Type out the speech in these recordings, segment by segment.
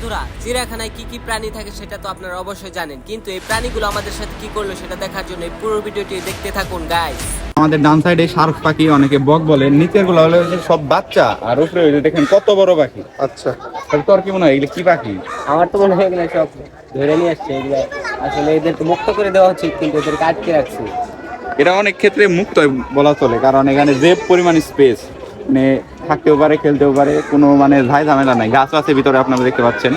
বন্ধুরা, চিড়িয়াখানায় কি কি প্রাণী থাকে সেটা তো আপনারা অবশ্যই জানেন, কিন্তু এই প্রাণীগুলো আমাদের সাথে কি করলো সেটা দেখার জন্য এই পুরো ভিডিওটি দেখতে থাকুন গাইস। আমাদের ডান সাইডে শার্ক পাখি, অনেকে বক বলে, নিচের গুলো হলো সব বাচ্চা, আর উপরে দেখেন কত বড় পাখি। আচ্ছা, তোর কি মনে হয় এগুলো কি পাখি? আমার তো মনে হয় এগুলো সব ধরে নিয়ে আসছে, এগুলো আসলে এদেরকে মুক্ত করে দেওয়া উচিত, কিন্তু এদেরকে আটকে রাখছে। এটা অনেক ক্ষেত্রে মুক্ত বলা চলে, কারণ এখানে যে পরিমাণ স্পেস, মানে থাকতেও পারে, খেলতেও পারে, কোনো মানে ঝাই ঝামেলা নাই, গাছ আছে ভিতরে আপনারা দেখতে পাচ্ছেন।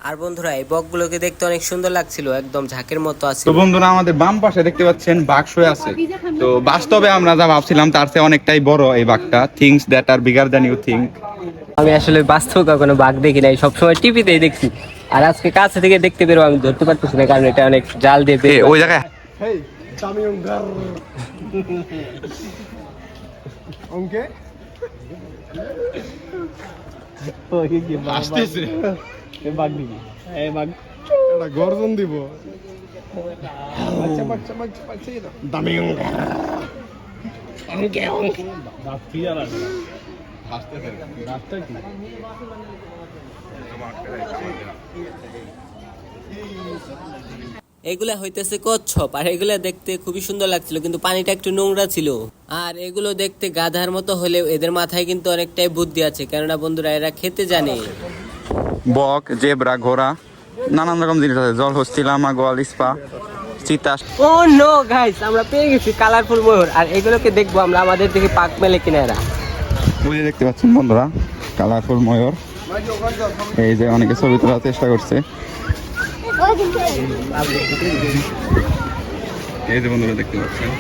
আর বন্ধুরা, এই বকগুলোকে দেখতে অনেক সুন্দর লাগছিল, একদম ঝাঁকের মতো আছে। তো বন্ধুরা, আমাদের বাম পাশে দেখতে পাচ্ছেন বাঘ শুয়ে আছে। তো বাস্তবে আমরা যা ভাবছিলাম তার চেয়ে অনেকটাই বড় এই বাঘটা। Things that are bigger than you think. আমি আসলে বাস্তব কখনো বাঘ দেখি নাই, সবসময় টিভিতেই দেখছি, আর আজকে কাছে থেকে দেখতে পেরো আমি ধরতে পারতেছি না, কারণ এটা অনেক জাল দিয়ে ওই জায়গায় hey, camion gar. Aunque আসতেছে বাঘ দিবি, এই বাঘ এটা গর্জন দিব। বাচ্চা বাচ্চা বাচ্চা বাচ্চা এটা দামিয়ং আঙ্কে আঙ্কে রাত্রি আর আসতেছে রাতটা কি এগুলা হইতেছে কচ্ছপ, আর এগুলা দেখতে খুবই সুন্দর লাগছিল, কিন্তু পানিটা একটু নোংরা ছিল। আর এগুলো দেখতে গাধার মতো হলেও এদের মাথায় কিন্তু অনেকটাই বুদ্ধি আছে, কেননা বন্ধুরা এরা খেতে জানে। বক, জেব্রা, ঘোড়া, নানান রকম জিনিস আছে। জলহস্তি, লামা, গোয়াল, ইস্পা, চিতা। ও নো গাইস, আমরা পেয়ে গেছি কালারফুল ময়ূর, আর এগুলোকে দেখবো আমরা আমাদের দিকে পাক মেলে কিনা এরা। ওই যে দেখতে পাচ্ছেন বন্ধুরা, কালারফুল ময়ূর। এই যে অনেকে ছবি তোলার চেষ্টা করছে। এই যে বন্ধুরা দেখতে পাচ্ছেন।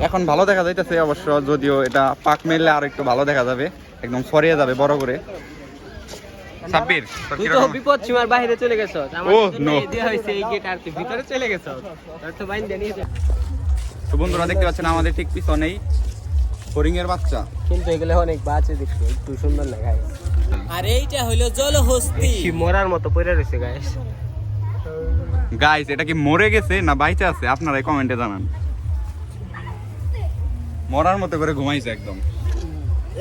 এখন ভালো দেখা যাইতেছে অবশ্য, যদিও এটা পাক মেললে আর একটু ভালো দেখা যাবে, একদম ছড়িয়ে যাবে বড় করে। সাব্বির, তুই তো বিপদ সীমার বাইরে চলে গেছো, আমার ও, জন্য no. এই দেয়া হইছে এই গেট, আর তুই ভিতরে চলে গেছো, তোর তো বাইন দেনি। তো বন্ধুরা দেখতে পাচ্ছেন আমাদের ঠিক পিছনেই হরিং এর বাচ্চা। কিন্তু এগুলো অনেক বাজে দেখতে, একটু সুন্দর লাগে। আর এইটা হইলো জলহস্তি, মরার মতো পড়ে রয়েছে গাইস। গাইস, এটা কি মরে গেছে না বাইচে আছে আপনারাই কমেন্টে জানান। মরার মতো করে ঘুমাইছে একদম।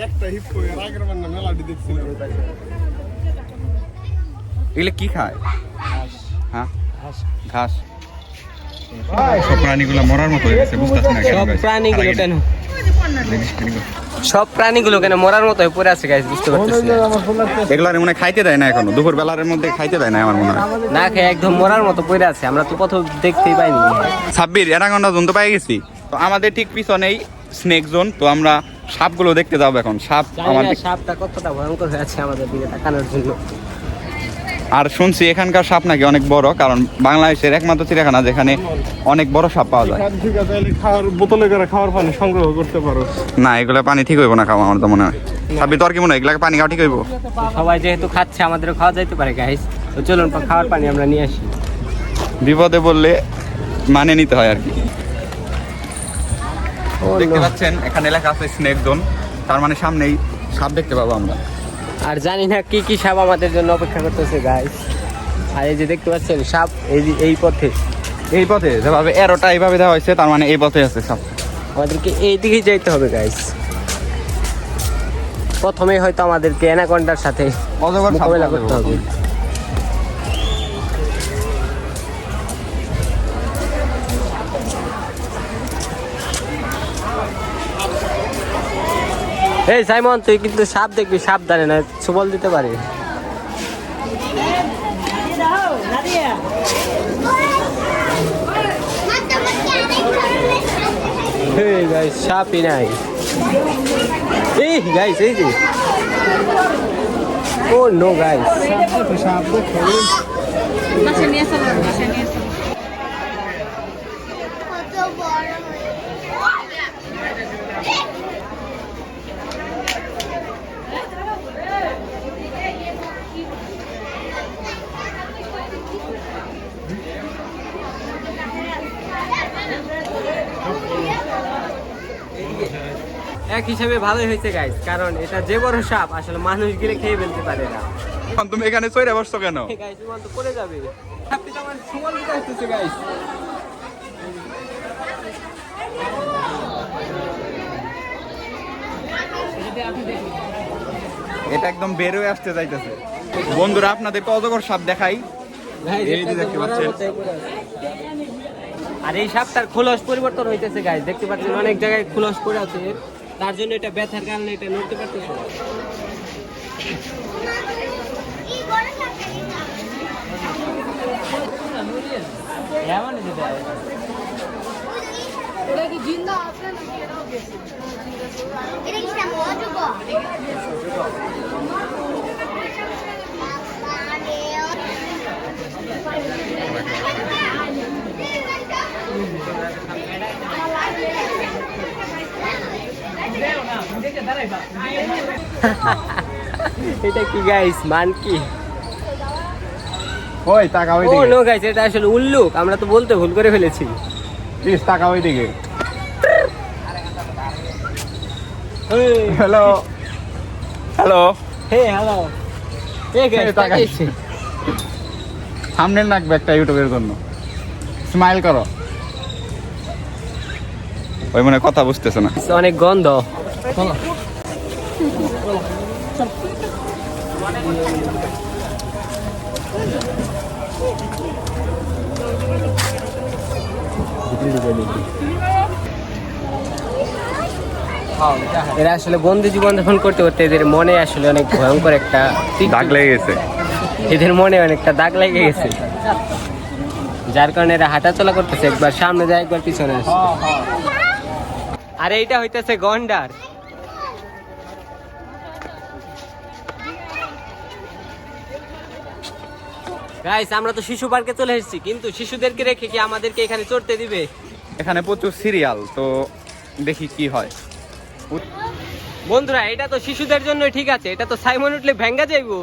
একটা হিপ্পো এর আগের বার না মেলাটি দেখছিলাম। এগুলো কি খায়? হ্যাঁ, ঘাস। সব প্রাণীগুলো মরার মতো হয়ে গেছে, বুঝতেছি না কেন। সব প্রাণীগুলো কেন মরার মতো হয়ে পড়ে আছে গাইস, বুঝতে পারতেছি না। এগুলো মনে হয় খাইতে দেয় না এখনো, দুপুর বেলার মধ্যে খাইতে দেয় না আমার মনে হয়। না খেয়ে একদম মরার মতো পড়ে আছে, আমরা তো প্রথম দেখতেই পাইনি। সাব্বির, অ্যানাকোন্ডা জোন তো পাই গেছি। তো আমাদের ঠিক পিছনেই স্নেক জোন। তো আমরা সাপগুলো দেখতে যাবো এখন। সাপ আমাদের, সাপটা কতটা ভয়ঙ্কর হয়ে আছে আমাদের দিকে তাকানোর জন্য। আর শুনছি এখানকার সাপ নাকি অনেক বড়, কারণ বাংলাদেশের একমাত্র চিড়িয়াখানা যেখানে অনেক বড় সাপ পাওয়া যায়। ঠিক আছে, তাহলে খাওয়ার বোতলে করে খাওয়ার পানি সংগ্রহ করতে পারো। না, এগুলো পানি ঠিক হইব না খাওয়া, আমার তো মনে হয়। সাব্বির, তোর কি মনে হয় এগুলো পানি খাওয়া ঠিক হইব? সবাই যেহেতু খাচ্ছে, আমাদেরও খাওয়া যাইতে পারে গাইস। তো চলুন খাওয়ার পানি আমরা নিয়ে আসি। বিপদে বললে মানে নিতে হয় আর কি। দেখতে পাচ্ছেন এখানে লেখা আছে স্নেক জোন, তার মানে সামনেই সাপ দেখতে পাবো আমরা। আর জানি না কি কি সাপ আমাদের জন্য অপেক্ষা করতেছে গাইস। আর এই যে দেখতে পাচ্ছেন সাপ এই পথে যেভাবে এরোটা এইভাবে দেওয়া হয়েছে, তার মানে এই পথে আছে সাপ। আমাদেরকে এই দিকেই যাইতে হবে গাইস। প্রথমেই হয়তো আমাদেরকে অ্যানাকোন্ডার সাথে অজগর সাপ মোকাবেলা করতে হবে। এই সাইমন, তুই কিন্তু সাপ দেখবি, সাবধানে, না সুবল দিতে পারে। এই গাইস, সাপই নাই। এই গাইস, এই যে, ও নো গাইস, সাপ দেখো। এক হিসাবে ভালোই হয়েছে গাইস, কারণ এটা যে বড় সাপ আসলে মানুষ গিলে খেয়ে ফেলতে পারে না। তুমি এখানে চইরে বসছো কেন? গাইস, ইমান তো পড়ে যাবে। সাপটি তো আমার সুবল দিতে আসতেছে গাইস। এটা একদম বের হয়ে আসতে যাইতেছে। বন্ধুরা আপনাদেরকে অজগর সাপ দেখাই, এই যে দেখতে পাচ্ছেন। আর এই সাপটার খোলস পরিবর্তন হইতেছে গাইস, দেখতে পাচ্ছেন অনেক জায়গায় খোলস পড়ে আছে, তার জন্য এটা ব্যথার কারণে এটা নড়তে পারতেছে না। এটা কি জিন্দা আছে নাকি এটাও গেছে? এটা কি সামনে অজগর? এটা কি গাইস, মানকি? ওই টাকা ওই ও দিকে, নো গাইস, এটা আসলে উল্লুক, আমরা তো বলতে ভুল করে ফেলেছি। প্লিজ টাকা ওই দিকে। Hello hello, hey hello, hey guys, টাকা তাকাইছে। থাম্বনেল রাখবে একটা ইউটিউবের জন্য, স্মাইল করো। ওই মনে হয় কথা বুঝতেছে না। অনেক গন্ধ। এরা আসলে বন্দি জীবন যাপন করতে করতে এদের মনে আসলে অনেক ভয়ঙ্কর একটা দাগ লেগে গেছে। এদের মনে অনেকটা দাগ লেগে গেছে, যার কারণে এরা হাঁটাচলা করতেছে, একবার সামনে যায় একবার পিছনে আসছে। আর এইটা হইতেছে গন্ডার। গাইস, আমরা তো শিশু পার্কে চলে এসেছি, কিন্তু শিশুদেরকে রেখে কি আমাদেরকে এখানে চড়তে দিবে? এখানে প্রচুর সিরিয়াল, তো দেখি কি হয়। বন্ধুরা, এটা তো শিশুদের জন্য ঠিক আছে, এটা তো সাইমন উঠলে ভেঙ্গা যাইবো।